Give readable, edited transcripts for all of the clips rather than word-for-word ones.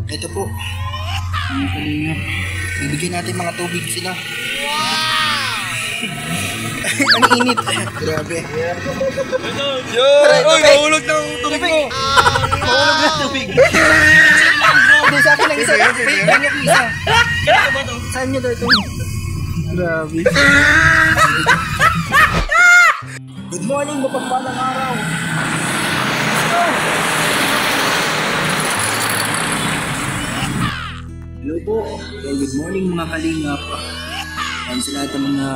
Ito po. Mga kalingap. Bibigyan natin mga tubig sila. Ang init. Grabe. Uy, mahulog ng tubig mo. Mahulog na tubig. Hindi, sa akin lang isa. Pwede yung isa. Saan nyo daw ito? Grabe. Good morning, mapagpalang araw. Hello po. Good morning mga kalingap. And sa lahat ng mga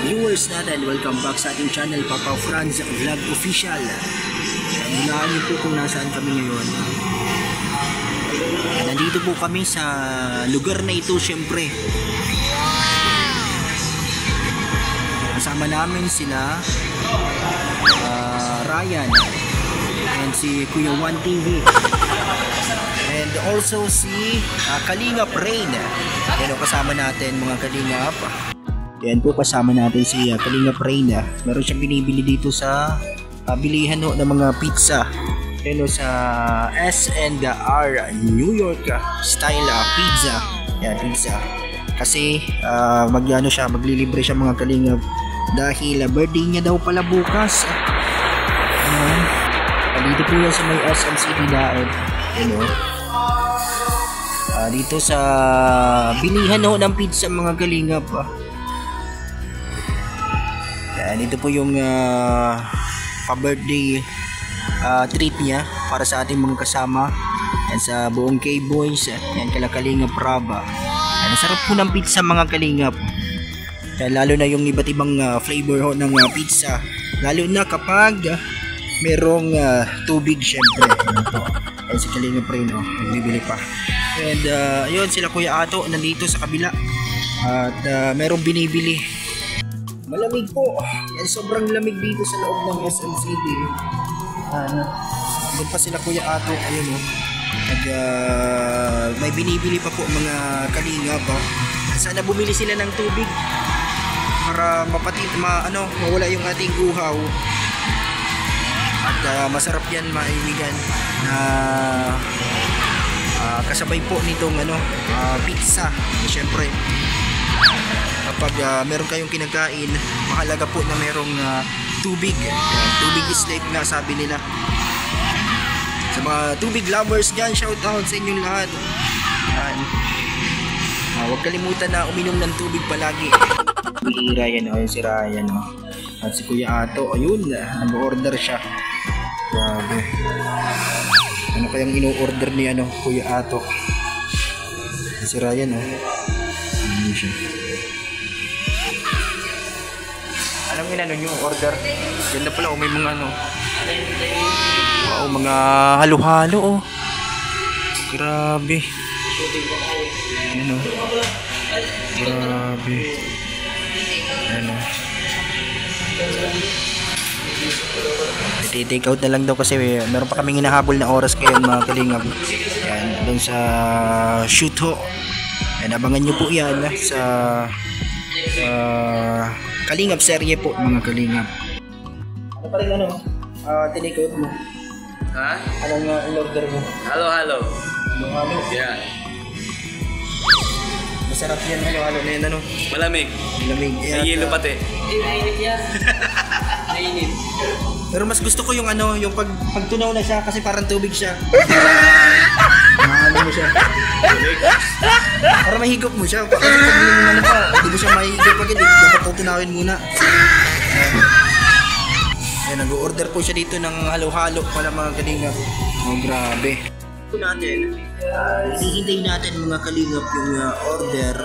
viewers natin, welcome back sa ating channel, Papa Franz Vlog Official. Unahan niyo po kung nasaan kami ngayon. Nandito po kami sa lugar na ito, syempre. Kasama namin sila Ryan and si Kuya One TV. And also si Kalingap Rain. Yan o kasama natin mga Kalingap. Yan po kasama natin si Kalingap Rain. Meron siyang binibili dito sa bilihan ng mga pizza. Yan o sa S&R New York style pizza. Yan pizza. Kasi maglilibre siya mga Kalingap dahil birthday niya daw pala bukas. Dito po yan sa may SM City Daet. Yan o. Dito sa bilihan ho ng pizza mga Kalingap. Yan, ito po yung pa-birthday treat niya para sa ating mga kasama. Yan sa buong K-Boys. Yan kala Kalingap Raba. Yan, sarap po ng pizza mga Kalingap. Yan, lalo na yung iba't ibang flavor ho ng pizza. Lalo na kapag merong tubig syempre. Yan si Kalingap Rain nagbibili pa. And yun sila Kuya Ato nandito sa kabila at merong binibili. Malamig po. Yan, sobrang lamig dito sa loob ng SM City. Doon pa sila Kuya Ato. Ayun may binibili pa po mga Kalingap. Sana bumili sila ng tubig para mawala yung ating uhaw. At masarap yan maibigan na kasabay po nitong pizza. Siyempre kapag meron kayong kinakain, mahalaga po na merong tubig. Tubig is life nga sabi nila. Sa mga tubig lovers dyan, shout out sa inyong lahat. Huwag kalimutan na uminom ng tubig palagi. Ryan, si Ryan at si Kuya Ato, ayun, nag-order siya. Grabe. Ano kayang ino-order ni Kuya Ato? Si Ryan ano siya? Alam niyo yung order? Yan na pala may mga wow, mga halo-halo Grabe. Grabe. I-take out na lang daw kasi meron pa kaming hinahabol na oras ngayon mga Kalingap. Yan, doon sa shoot ho. Yan, abangan nyo po yan sa Kalingap serye po mga Kalingap. Ano pa rin tinake out mo? Ha? Anong in-order mo? Halo. Halo? Yeah. Masarap yan halo na yan Malamig. Malamig. May yelo pati. Mainit yan. Mainit. Pero mas gusto ko yung yung pag tunaw na siya kasi parang tubig siya. Mo siya. Para mahigop mo siya. Kasi pag hindi mo siya mahigop pag hindi, dapat tutunawin muna. Yan, nag-order po siya dito ng halo-halo pala mga Kalingap. Grabe. Hihintayin natin mga Kalingap yung order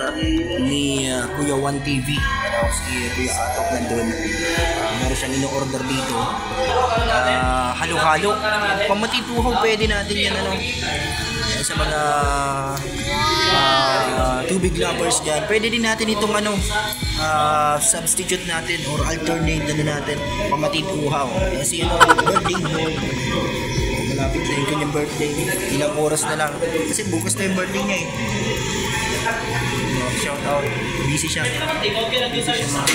ni Kuya One TV. Si Kuya Atok nandun. Meron siyang ino-order dito. Halo-halo. Pamatituhaw pwede natin yan sa mga tubig lovers dyan. Pwede din natin itong substitute natin or alternate natin pamatituhaw. Kasi birthday boy. Malapit na yung kanyang birthday. Ilang oras na lang. Kasi bukas na yung birthday niya Shout out. Busy siya. Busy siya mga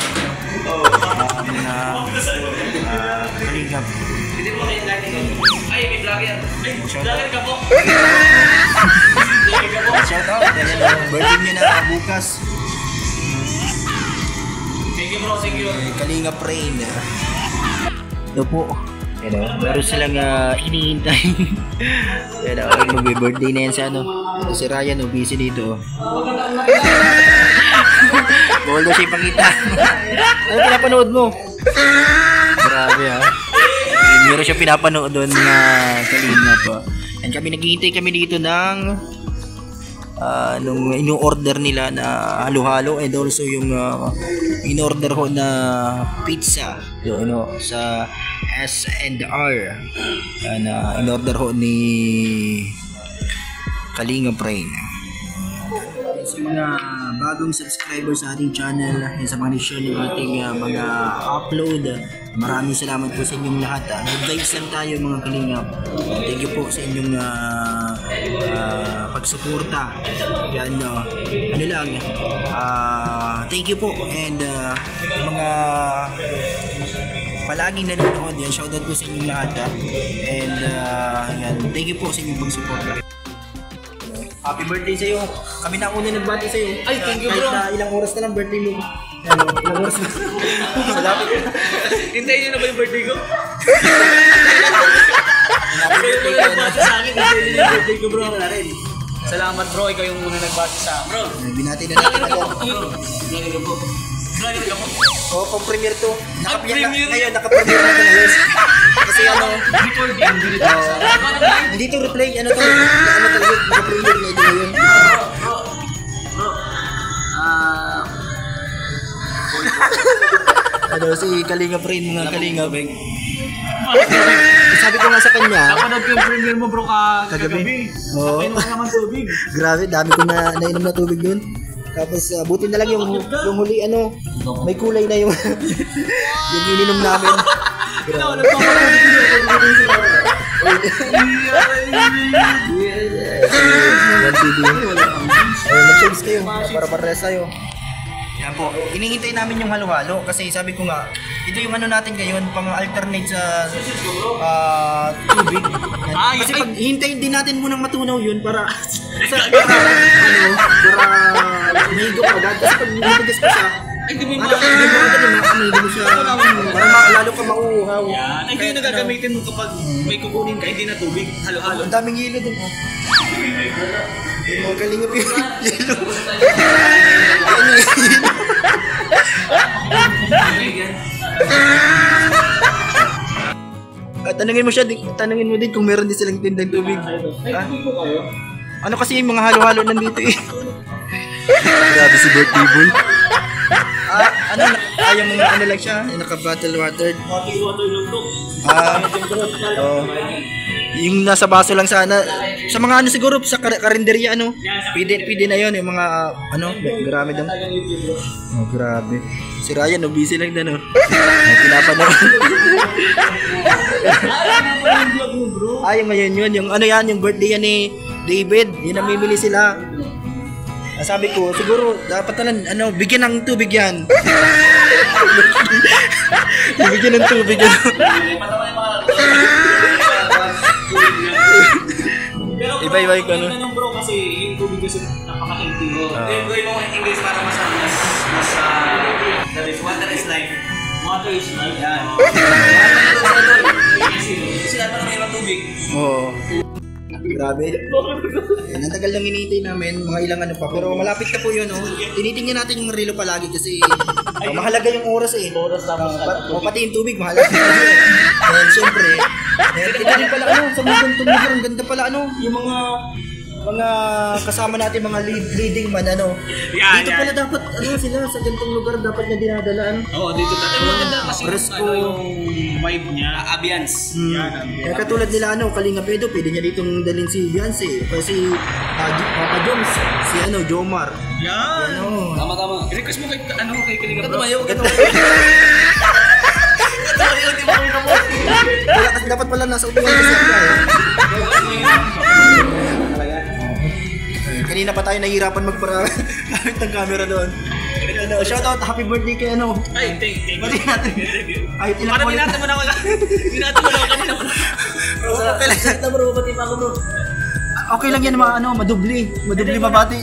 Kalingap. Hindi mo kayo lagi ko. Ay, may vlogger. Ay, vlogger ka po. Shout out. Birthday niya na bukas. Thank you bro, thank you. Kalinga Rain. Ito po. Meron silang hinihintay. Mag-birthday na yan sa ano. Ito si Ryan, busy dito. Bawal daw siya ipakita. Ano pinapanood mo? Grabe ha. Meron siya pinapanood doon na Kalinga pa. And kami naghihintay kami dito ng nung in-order nila na halo-halo and also yung in-order ho na pizza yung sa S&R na in-order ho ni Kalinga Rain. Sa mga bagong subscribers sa ating channel and sa mga nag-share ng ating mga upload, maraming salamat po sa inyong lahat. Good vibes lang tayo mga Kalingap. Thank you po sa inyong pagsuporta. Yan, ano lang, thank you po and mga palaging nanonood yan, shoutout po sa inyong lahat and yan, thank you po sa inyong pagsuporta. Happy birthday sa'yo. Kami na una nagbati sa'yo. Ay, thank you bro. Kahit na ilang oras na lang birthday mo. Ilang oras na. Salamat. Hintayin niyo na ba yung birthday ko? Happy birthday ka na. Sa akin, hintayin niyo yung birthday ko bro. Salamat bro, ikaw yung muna nagbati sa akin. Bro, Binati na natin agad. vlogger ka po. Vlogger ka po. Oo, pang premiere to. Premiere? Ngayon, naka-premiere na ito ngayon. Kasi ano, Recording. hindi to replay, ano to, naka-premiere na ito ngayon. Ano, si Kalinga Rain, mga Kalinga. Sabi ko nga sa kanya, Napanood ko yung premiere mo bro kagabi. Oo. Napainom ka naman tubig. Grabe, dami ko na nainom na tubig dun. Tapos buti na lang yung huli ano, may kulay na yung yung ininom namin. Grabe. Yan TV. Mag-change kayo para pares tayo. Yan po, inihintay namin yung halo-halo kasi sabi ko nga, ito yung ano natin ngayon, pang alternate sa tubig. Yan. Kasi pag hintayin din natin munang matunaw yun para may higop agad. Kasi pag nitigas pa siya, hindi mo siya, para lalo ka mauuhaw. Yan. Ito yung nagagamitin mo kapag may kukunin ka, hindi na tubig. Halo-halo. Ang daming yelo dun, oh. Mga kalingap yung yelo. Tanungin mo siya, tanungin mo din kung meron din silang tindang tubig. Ano kasi yung mga halo-halo nandito eh. Grabe si birthday boy. Yung mga ano lang siya, yung naka-bottle water. Yung nasa baso lang sana. Sa mga ano siguro, sa karinderya ano, pwede na yun, yung mga ano, grabe daw. Oh, grabe. Si Ryan, busy lang na no. Pinapanood. Yung ngayon yun, yung ano yan, yung birthday yan ni David, yun namimili sila. Sabi ko, siguro dapat na bigyan ng tubig yan. Bigyan ng tubig yan. Iba-iba yung ano. Yung bro kasi yung tubig kasi napaka-empty. Gawin mo ng English para mas water is life. Water is life. Yan. Kasi lahat na mayroong tubig. Oo. Grabe. Ang tagal lang hinihintay namin, mga ilang ano pa. Pero malapit na po yun, oh. Tinitingnan natin yung relo palagi kasi mahalaga yung oras eh. Pati yung tubig, mahalaga. And syempre, ito din pala ano, sa mundong tumugar, ang ganda pala ano, yung mga kasama natin, mga leading man ano. Dito pala dapat ano sila sa ganitong lugar dapat na dinadala ano. Oo, dito tayo. Maganda kasi Fresco. yung vibe niya, ambience. Kaya katulad nila ano, Kalinga Pedro, pwede niya ditong dalhin si Beyonce, o si Papa Jones, si ano, Jomar. Yan. Ano. Tama. I-request mo kay Kalinga bro. Tumayo. Wala kasi dapat pala nasa upuan kasi Kanina pa tayo nahihirapan magpara gamit ng camera doon. Ano, shoutout, happy birthday kay ano. Ay, thank you. Bati natin. Kahit ilang Parang ulit. binata mo na ako. Binata mo na ako kanina. Okay lang. Sakta bro, pati pa ako bro. Okay lang yan mga ano, madubli. Madubli mabati.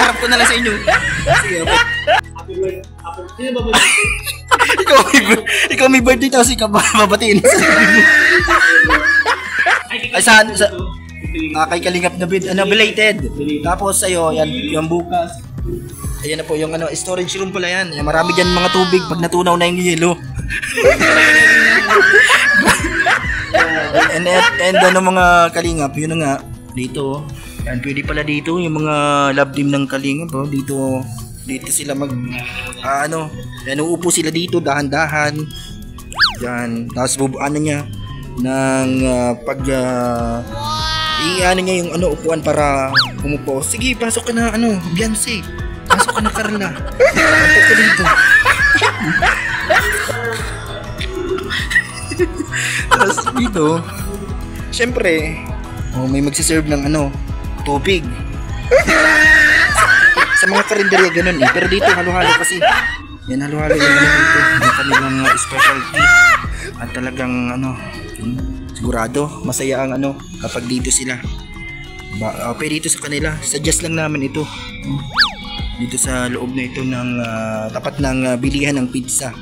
Harap ko na lang sa inyo. Sige, okay. Happy birthday. Sino ba birthday? ikaw may birthday tapos ikaw babatiin sa sarili mo. Ay, saan? Kay Kalingap na belated. Tapos ayo, yan, yung bukas. Ayan na po yung ano, storage room pala yan. Marami dyan mga tubig pag natunaw na yung yelo. and ano mga Kalingap, yun na nga. Dito, yan, pwede pala dito yung mga love team ng Kalingap. Oh. Dito sila ano, yan, uupo sila dito, dahan-dahan. Yan, tapos bubuan niya ng i-ano niya yung ano, upuan para umupo. Sige, pasok ka na ano, Beyonce. Pasok ka na Carla. Pasok ka dito. Tapos dito, syempre, may magsiserve ng ano, tubig. Sa mga karinderya ganun eh. Pero dito halo-halo kasi. Yan, halo-halo yung ano dito. Yung kanilang specialty. At talagang ano, sigurado masaya ang ano kapag dito sila. Okay, dito sa kanila. Suggest lang namin ito. Dito sa loob na ito ng tapat ng bilihan ng pizza.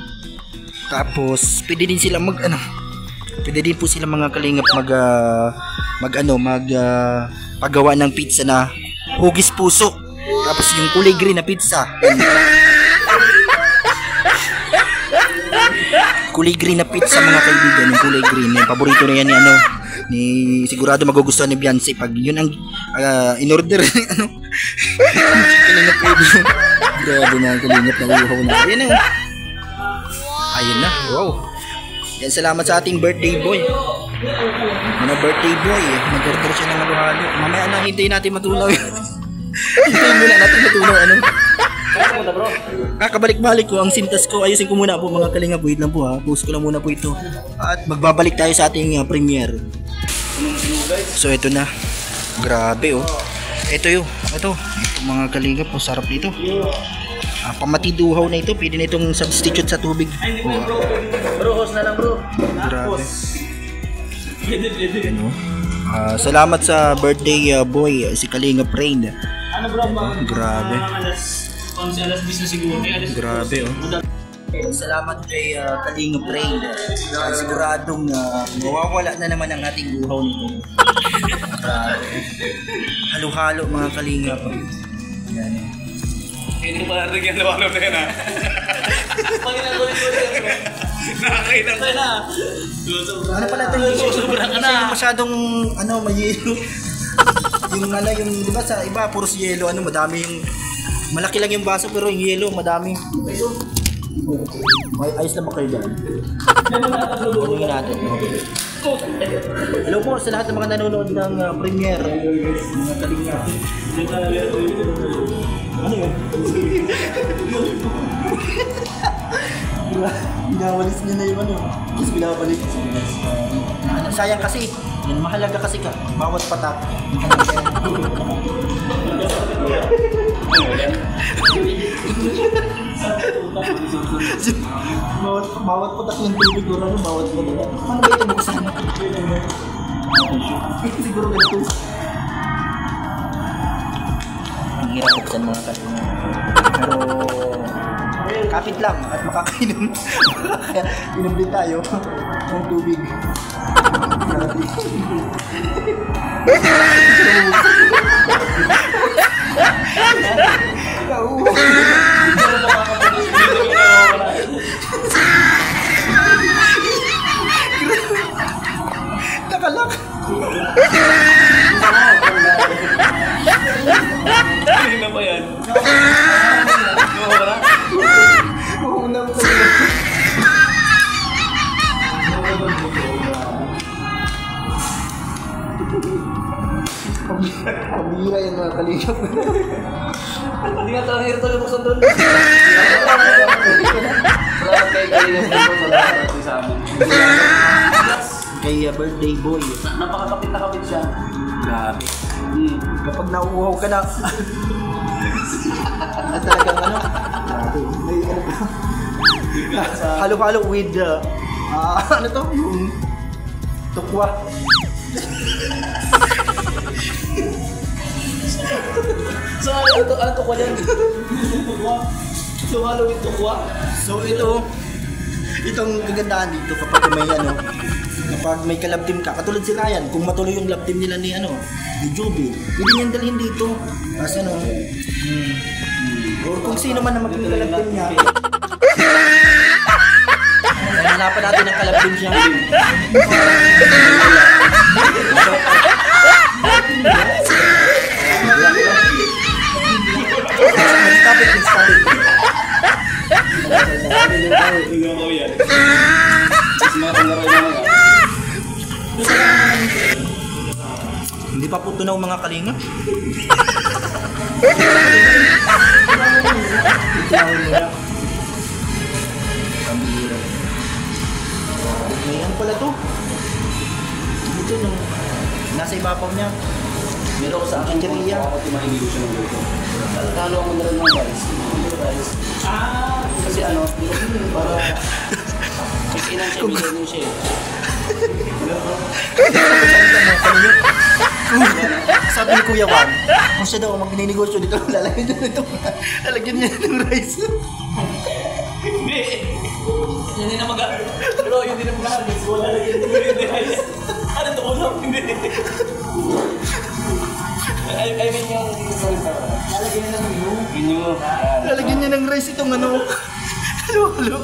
Tapos pwede din sila pwede din po sila mga Kalingap paggawa ng pizza na hugis puso. Tapos yung kulay green na pizza. Kulay green na pizza mga kaibigan, yung kulay green, yung paborito na yan ni ano, ni sigurado magugustuhan ni Beyonce pag yun ang in-order ni ano. Kalingap pwede. Grabe na Kalingap na uhaw na. Ayun na. Ayun na. Wow. Yan, salamat sa ating birthday boy. Ano birthday boy, nag-order siya ng halo-halo. Mamaya na hintayin natin matunaw yun. Hintayin muna natin matunaw ano. Kabalik-balik ko ang sintas ko. Ayusin ko muna po mga Kalingap. Wait lang po ha. Post ko lang muna po ito. At magbabalik tayo sa ating premiere. So ito na. Grabe oh. Ito mga Kalingap. Sarap nito. Pamatiduhaw na ito. Pwede na itong substitute sa tubig. Bro, host na lang bro. Grabe. Ano? Salamat sa birthday boy si Kalingap Rain. Ano bro? Grabe. Alas 10 na siguro. Grabe oh. Salamat kay Kalingap Rain. Siguradong mawawala na naman ang ating uhaw nito. Grabe. Halo-halo mga Kalingap. Yan. Hindi ko pala naging lawalo na yan ha. Pangilang ulit-ulit. Nakakain ako na. Ano pala ito yung masyadong ano, mayelo. Yung ano, yung di ba sa iba puros yelo, ano, madami yung malaki lang yung baso pero yung yelo madami. Ay, ayos na ba kayo dyan? Kunin natin. Hello po sa lahat ng mga nanonood ng premiere. Mga Kalingap. Ano yun? Binawalis niya na yung ano. Tapos binabalik. Sayang kasi. Yan, mahalaga kasi ka. Bawat patak. bawat patak ng tubig o ano, bawat patak. Paano ba ito buksan? Siguro ganito. Ang hirap buksan mga kasama. Pero kapit lang at makakainom. Inom din tayo ng tubig. Nakalak. Ano ba yan? Pambira yung mga Kalingap. Hindi nga tayo hirap tayo buksan doon. Salamat kay Kalingap po. Salamat sa amin. Kay birthday boy. Napakakapit na kapit siya. Grabe. Kapag nauuhaw ka na, At talagang ano, may ano ba? Halo-halo with, ano to? Yung tukwa. So, ano to ko dyan? So, halo with tukwa. So itong kagandahan dito kapag may ano, kapag may ka-love team ka, katulad si Ryan, kung matuloy yung love team nila ni Joby, pwede niyang dalhin dito. Kasi or kung sino man na maging ka-love team niya, hanapan natin ng ka-love team siya. Stop it. Tingnan ko yan. Kasi mga pangaral na mga. Hindi pa po tunaw mga kalinga. Ngayon pala to. Ito nung nasa ibabaw niya. Meron ko sa akin kiriya. Ako tumahindi ko siya ng luto. Halo ako na rin ng rice. Kasi ano, para inan siya, bigyan niyo siya. Sabi ni Kuya Juan, kung siya daw magninegosyo dito, lalagyan niya ng rice. Hindi! Yan din na Bro, yun din na mag-halis. Wala lang yun. Hindi rice. Ano ito ulam? Hindi. I mean yung lalagyan niya ng menu. Lalagyan niya ng rice itong ano. Halo.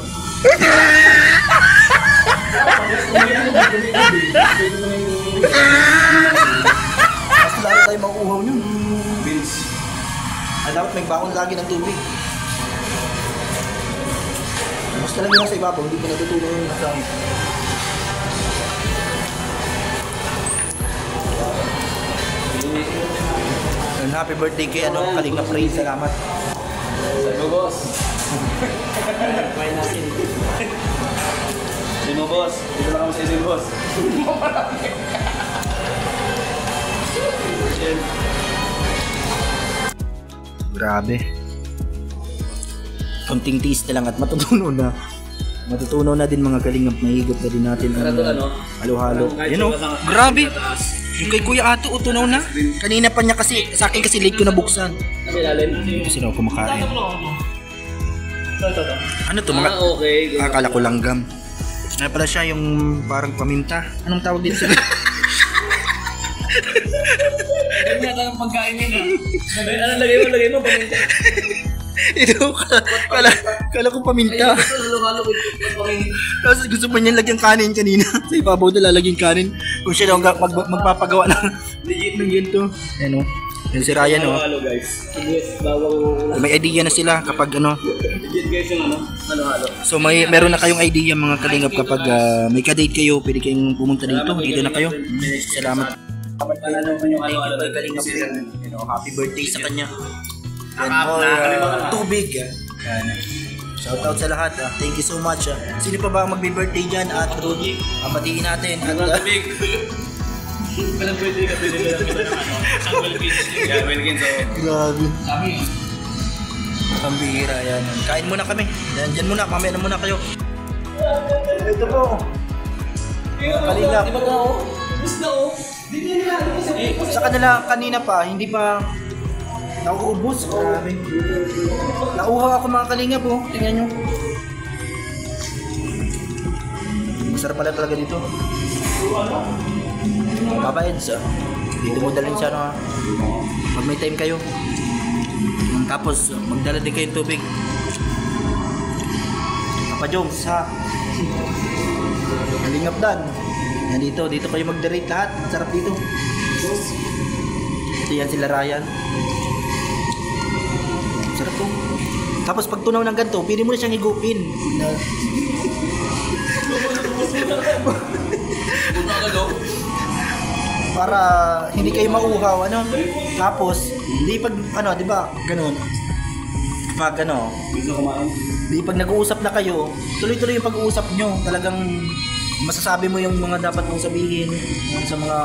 Mas lalo tayo makuuhaw yun. Beans. Dapat may baon lagi ng tubig. Mas talaga lang sa ibabaw, hindi ko natutulong yung nasa akin. And happy birthday kay Kalinga Praise, salamat. Sabi mo, boss. Kumain natin. Sabi mo, boss. Dito lang ako sa isin, boss. Grabe. Konting tiis na lang at matutunaw na. Matutunaw na din mga kalingap, mahigop na din natin ang halo-halo. Yan o, grabe. Yung kay Kuya Ato, tunaw na. Kanina pa niya kasi, sa akin kasi late ko nabuksan. Ano ilalim? Kasi daw kumakain. Ito. Ano to mga, Okay. akala ko langgam. Ano pala siya yung parang paminta. Anong tawag dito sa... Ganyan yata yung pagkain yun ha. Ano lagay mo? Paminta. Ito, kala ko paminta. Halo-halo with paminta. Tapos gusto pa niya lagyan kanin kanina. Sa ibabaw na lalagyan kanin. Kung siya daw magpapagawa ng ganito. Ano? Yan si Ryan o. Halo, guys. Yes, bawang May idea na sila kapag ano. Legit, guys, yung halo-halo. So meron na kayong idea mga kalingap kapag may ka-date kayo, pwede kayong pumunta dito. Dito na kayo. Salamat. Kalingap. Happy birthday sa kanya. And more tubig. Yan. Shoutout sa lahat. Thank you so much. Sino pa ba ang magbe-birthday dyan? At Rudy, batiin natin. At Big. Walang pwede ka pwede sa Philippines. Yeah, Philippines. grabe. Ang bihira yan. Kain muna kami. Diyan muna. Mamaya na muna kayo. Ito po. Kalingap. Di ba ka o? Bus na o? Sa kanila kanina pa, hindi pa nauubos. Grabe. Nauhaw ako mga kalingap po. Tingnan nyo. Masarap pala talaga dito. Papa Eds, dito mo dalhin siya no. Pag may time kayo. Tapos magdala din kayong tubig. Papa Joms ha. Kalingap Dan. Dito kayo mag-derate lahat. Sarap dito. Ito yan sila Ryan. Sarap po. Tapos pag tunaw ng ganito, pili mo na siyang higupin. Para hindi kayo mauhaw, ano? Tapos, hindi pag, ano, di ba? Ganun. Pag, ano, Gusto kumain? di pag nag-uusap na kayo, tuloy-tuloy yung pag-uusap nyo. Talagang masasabi mo yung mga dapat mong sabihin sa mga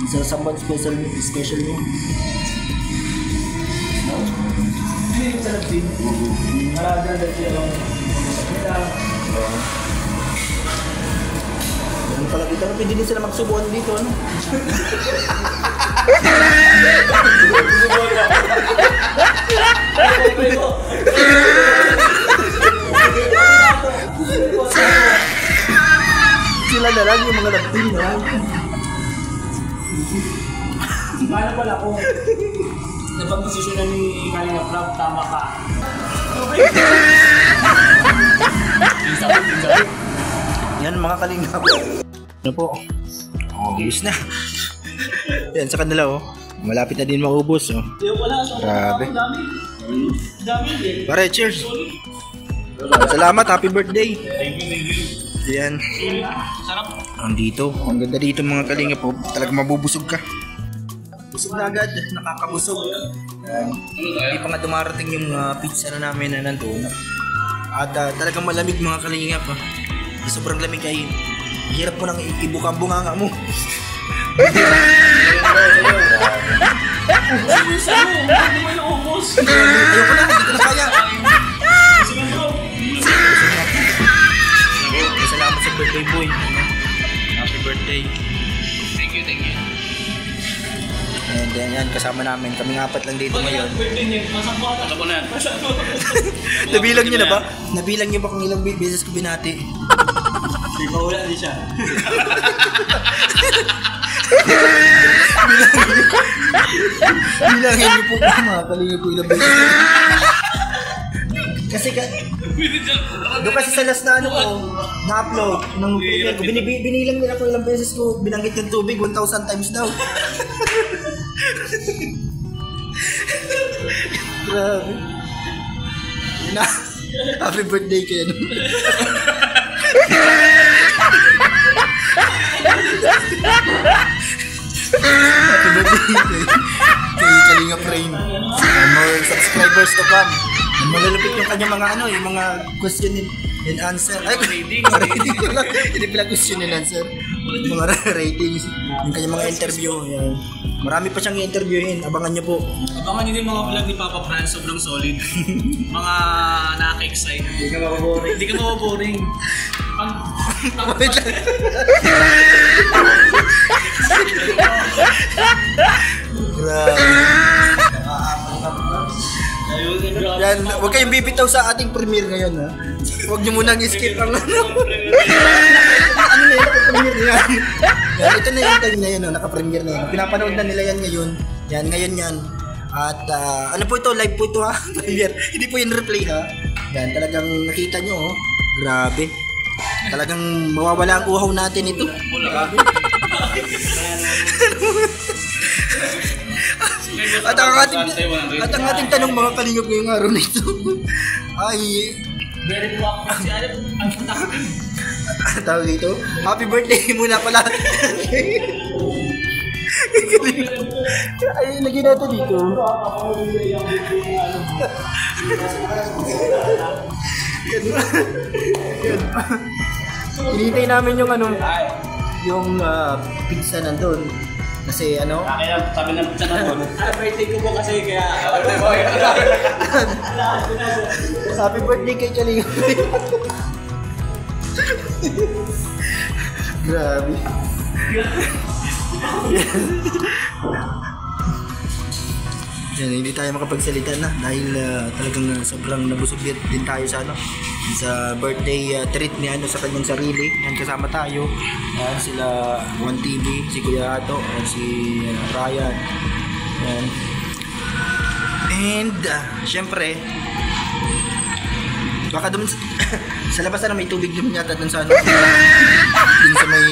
sa someone special nyo. Hindi yung sa labing. Marada dahil siya lang. Ano pala dito? Pwede din sila magsubuan dito, ano? Sila na lang yung mga lagpin na. Paano pala kung napag-desisyonan ni Kalinga Prab, tama ka? Yan mga kalingap. Ano po? Oh, bilis na. Yan sa kanila oh. Malapit na din maubos oh. Yung wala, so Grabe. dami. Dami eh. Pare, cheers. Salamat, happy birthday. Thank you. Yan. Sarap. Andito. Ang ganda dito mga kalingap po. Talagang mabubusog ka. Busog na agad. Nakakabusog. Hindi pa nga dumarating yung pizza na namin na nandun. At talagang malamig mga kalingap. Sobrang lamig ay hirap mo nang ibuka ang bunganga mo. Hindi mo naubos. Ayoko na, hindi ko na kaya. Salamat sa birthday boy. Happy birthday. Thank you. And then yan, kasama namin. Kaming apat lang dito ngayon. Birthday niya, masakwa ka. Ano ko na yan? Nabilang niyo na ba? Nabilang niyo ba kung ilang beses ko binati? Di ba wala di siya? Bilangin niyo po mga kalingap ko ilang beses. Kasi doon kasi sa last na ano ko, na-upload ng premiere ko, binilang nila ko ilang beses ko binanggit yung tubig, 1,000 times daw. Grabe. Yun na. Happy birthday kayo. Happy birthday kay Kalinga Frame. More subscribers to come. Malalapit yung kanya mga ano, yung mga question and answer. Ay, rating lang. Hindi pala question and answer. Mga ratings. Yung kanya mga interview. Yan. Marami pa siyang i-interviewin. Abangan niyo po. Abangan niyo din mga vlog ni Papa Franz, sobrang solid. Mga nakaka-excite. Hindi ka mababoring. Hindi ka mababoring. Wait lang. Grabe. Yan, huwag kayong bibitaw sa ating premiere ngayon ha. Huwag niyo munang skip ang ano. Ano na yun, naka-premiere na yan. Yan, ito na yung time na yun, naka-premiere na yan. Pinapanood na nila yan ngayon. Yan, ngayon yan. At ano po ito, live po ito ha. Premiere. Hindi po yung replay ha. Yan, talagang nakita nyo oh. Grabe. Talagang mawawala ang uhaw natin ito. Grabe. At ang ating tanong mga kalingap ngayong araw na ito ay Very welcome si Alep. Ang takot. tawag dito, happy birthday muna pala. Ay, lagyan natin dito. Hinihintay namin yung ano, yung pizza nandun. Kasi ano? Kaya sabi ng pizza na doon. Birthday ko po kasi kaya... Happy birthday kay Kalinga. Grabe. Yan, hindi tayo makapagsalita na dahil talagang sobrang nabusog din tayo sa ano, sa birthday treat ni ano sa kanyang sarili. Yan, kasama tayo. Yan, sila 1TV, si Kuya Ato, si Ryan. Yan. And syempre baka doon sa labas na may tubig naman yata doon sa ano. Doon sa may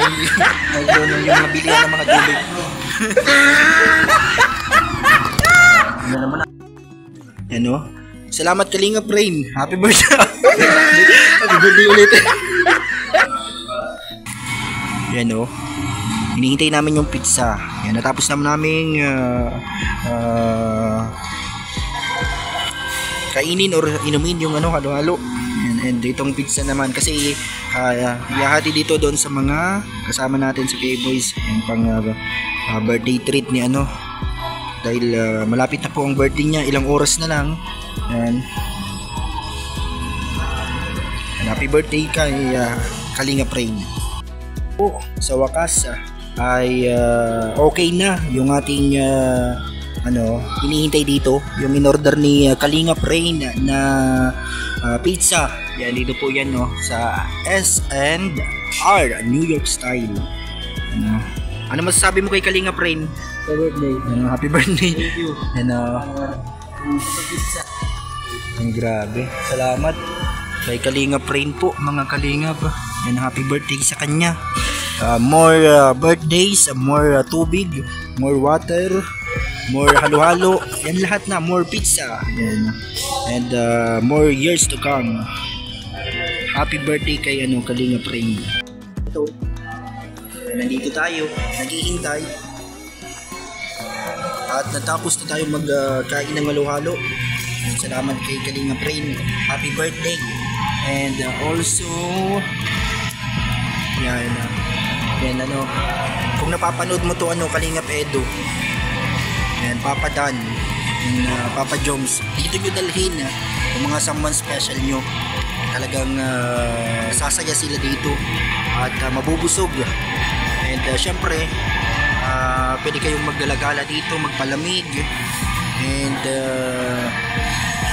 doon yung mga bilihan ng mga tubig. Ano naman na. Ano? Salamat Kalinga Frame. Happy birthday. Happy birthday ulit. Yan o. Hinihintay namin yung pizza. Yan, natapos namin kainin or inumin yung ano, halo-halo. And itong pizza naman kasi ihahati dito doon sa mga kasama natin sa K-Boys yung pang birthday treat ni ano. Dahil malapit na po ang birthday niya, ilang oras na lang. Yan. Happy birthday kay Kalingap Rain. Sa wakas ay okay na yung ating hinihintay dito, yung in-order ni Kalingap Rain na pizza. Yan, dito po yan, no, sa S&R New York style. Ano masasabi mo kay Kalingap Rain? Happy birthday. Happy birthday. Thank you. Sa pizza. Ang grabe. Salamat kay Kalingap Rain po, mga Kalingap. And happy birthday sa kanya. More birthdays, more tubig, more water, more halo-halo. Yan lahat na, more pizza. Yan. And more years to come. Happy birthday kay Kalingap Rain. Ito. Nandito tayo, naghihintay. At natapos na tayo magkain ng halo-halo. Salamat kay Kalingap Rain. Happy birthday. And also yan, kung napapanood mo to Kalingap Edo, yan, Papa Dan, Papa Joms, dito nyo dalhin yung mga someone special nyo. Talagang sasaya sila dito at mabubusog. And syempre pwede kayong maggalagala dito, magpalamig, and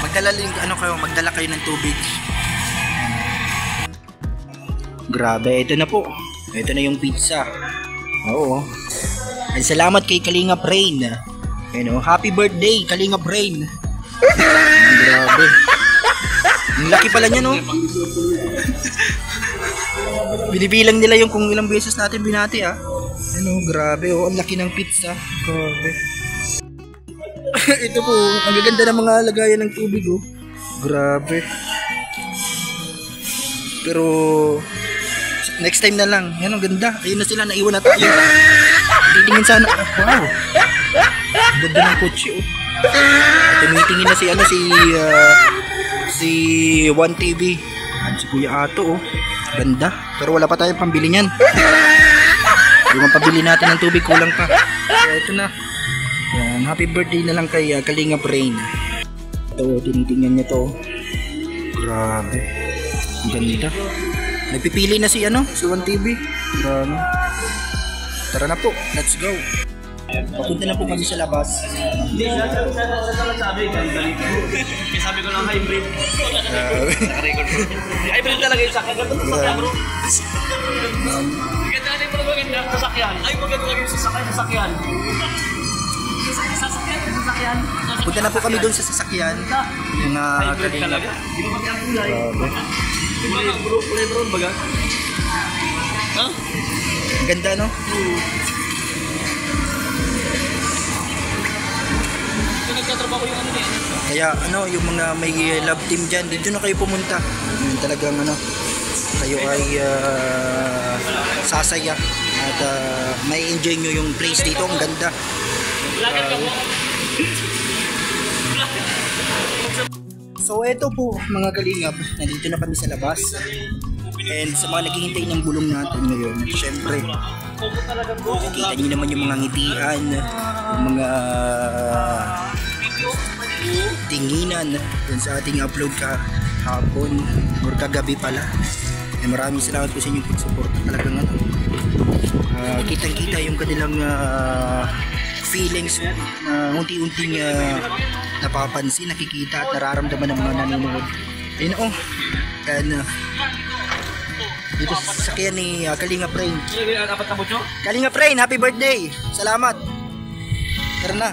magdala kayo ng tubig. Grabe, ito na po. Ito na yung pizza. Oo. And salamat kay Kalingap Rain. Happy birthday, Kalingap Rain. Grabe. Ang laki pala niya, no? Binibilang nila yung kung ilang beses natin binati, grabe, ang laki ng pizza. Grabe. Ito po, ang gaganda ng mga lagayan ng tubig, Grabe. Pero next time na lang. Yan, ang ganda. Ayun na sila, naiwan na tayo. Titingin sana. Wow. Ganda ng kotse, Tumitingin na si 1TV. Si Kuya Ato, Ganda. Pero wala pa tayong pambili niyan. Yung pambili natin ng tubig, kulang pa. So, ito na. Yan, happy birthday na lang kay Kalingap Rain. Ito, tinitingnan niya to. Grabe. Ang ganda. Nagpipili na si 1TV. Grabe. Tara na po, let's go. Papunta na po kami sa labas. Hindi, sabi ko lang hybrid. Hybrid talaga yung sakyan. Ganda sa sakyan, bro. Ganda natin mo maganda sa sakyan. Ay, maganda lagi yung sasakyan. Sasakyan. Punta na po kami doon sa sasakyan. Yung hybrid talaga. Di ba pati ang kulay? Kulay brown baga? Ha? Ang ganda, no? Nagtatrabaho yung Kaya yung mga may love team dyan, dito na kayo pumunta. Talagang kayo ay sasaya at may enjoy nyo yung place dito. Ang ganda. So eto po mga Kalingap, nandito na kami sa labas. And sa mga naghihintay ng bulong natin ngayon, syempre nakikita nyo naman yung mga ngitian, yung mga tinginan dun sa ating upload kahapon or kagabi pala. Maraming salamat po sa inyong pagsuporta. Talagang kitang-kita yung kanilang feelings unti-unting napapansin, nakikita at nararamdaman ng mga nanonood. Ayun and dito sa sakyan ni Kalingap Rain. Kalingap Rain, happy birthday! Salamat! Tara na.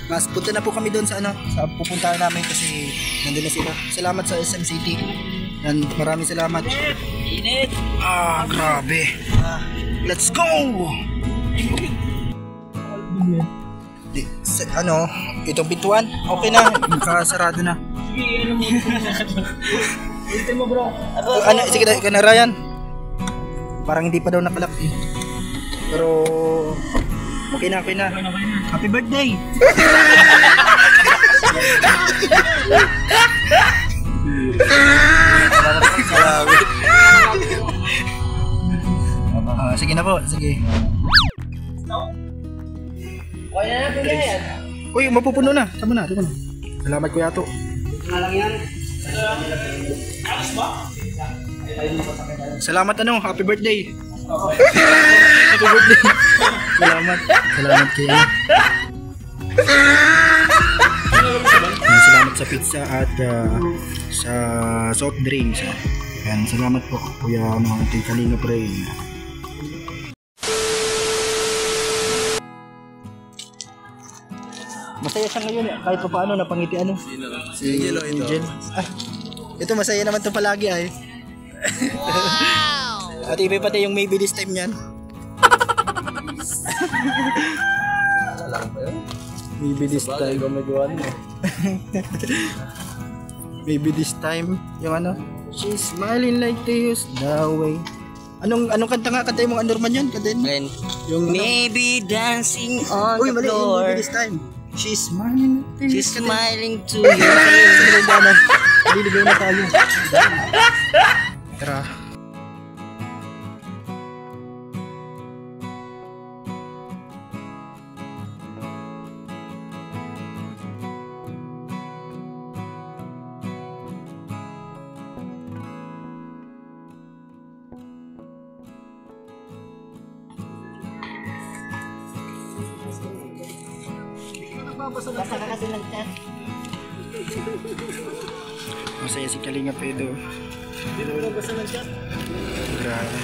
Mas punta na po kami doon sa sa pupuntahan namin kasi nandun na sila. Salamat sa SM City. And maraming salamat. Init! Grabe. Let's go! Itong pintuan, okay na. Nakasarado na. Sige, mo bro. Sige na Ryan. Parang hindi pa daw nakalak. Pero okay na. Happy birthday! Sige na po, sige. Kaya na yan. Uy, mapupuno na. Tama na. Salamat Kuya Ato. Alas ba? Salamat ano, happy birthday. Happy birthday. Salamat. Salamat kayo. Salamat sa pizza at sa soft drinks. Yan, salamat po Kuya Ate Kalinga Pray. Masaya siya ngayon kahit pa paano napangiti ano. Si Angel. Ah, ito masaya naman to palagi ay. Wow! At iba pati yung maybe this time yan. Maybe this time. Maybe this time. Yung ano? She's smiling like tears the way. Anong kanta nga? Kanta yung mga Andorman yan? Kanta yun? Yung Maybe dancing on uy, the mali. floor. Maybe this time. She's smiling like tears. She's smiling to your face. Liligaw na tayo. Tara. Basta ka kasi nag-chat. Masaya si Kalinga Pedro. Hindi mo basta nag-chat. Grabe.